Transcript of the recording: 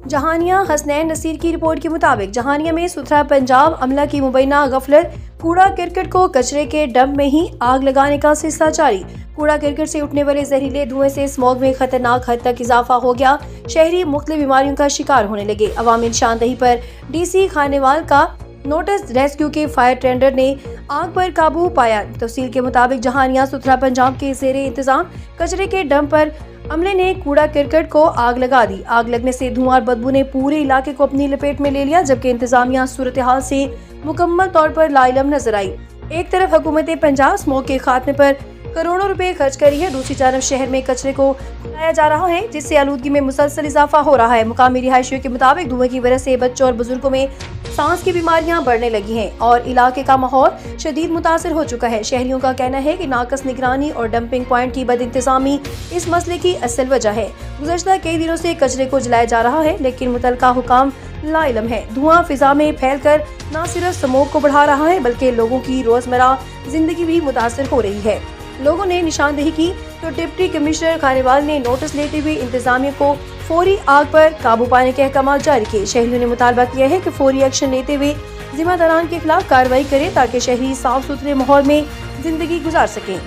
جہانیہ حسنین نصیر کی رپورٹ کے مطابق جہانیہ میں ستھرا پنجاب عملہ کی مبینہ غفلت، کوڑا کرکٹ کو کچرے کے ڈمپ میں ہی آگ لگانے کا سلسلہ جاری۔ کوڑا کرکٹ سے اٹھنے والے زہریلے دھوئیں سے اسموگ میں خطرناک حد تک اضافہ ہو گیا۔ شہری مختلف بیماریوں کا شکار ہونے لگے۔ عوامی نشاندہی پر ڈی سی خانیوال کا نوٹس، ریسکیو کے فائر ٹینڈر نے آگ پر قابو پایا۔ تفصیل کے مطابق جہانیہ ستھرا پنجاب کے زیر انتظام کچرے کے ڈمپ پر عملے نے کوڑا کرکٹ کو آگ لگا دی۔ آگ لگنے سے دھواں اور بدبو نے پورے علاقے کو اپنی لپیٹ میں لے لیا، جبکہ انتظامیہ صورتحال سے مکمل طور پر لا علم نظر آئی۔ ایک طرف حکومت پنجاب اسموگ کے خاتمے پر کروڑوں روپے خرچ کر رہی ہے، دوسری جانب شہر میں کچرے کو پھیلایا جا رہا ہے، جس سے آلودگی میں مسلسل اضافہ ہو رہا ہے۔ مقامی رہائشیوں کے مطابق دھوئیں کی وجہ سے بچوں اور بزرگوں میں سانس کی بیماریاں بڑھنے لگی ہیں اور علاقے کا ماحول شدید متاثر ہو چکا ہے۔ شہریوں کا کہنا ہے کہ ناقص نگرانی اور ڈمپنگ پوائنٹ کی بد انتظامی اس مسئلے کی اصل وجہ ہے۔ گزشتہ کئی دنوں سے کچرے کو جلایا جا رہا ہے، لیکن متعلقہ حکام لا علم ہے۔ دھواں فضا میں پھیل کر نہ صرف اسموگ کو بڑھا رہا ہے، بلکہ لوگوں کی روزمرہ زندگی بھی متاثر ہو رہی ہے۔ لوگوں نے نشاندہی کی تو ڈپٹی کمشنر خانیوال نے نوٹس لیتے ہوئے انتظامیہ کو فوری آگ پر قابو پانے کے احکامات جاری کیے۔ شہریوں نے مطالبہ کیا ہے کہ فوری ایکشن لیتے ہوئے ذمہ داران کے خلاف کارروائی کرے تاکہ شہری صاف ستھرے ماحول میں زندگی گزار سکیں۔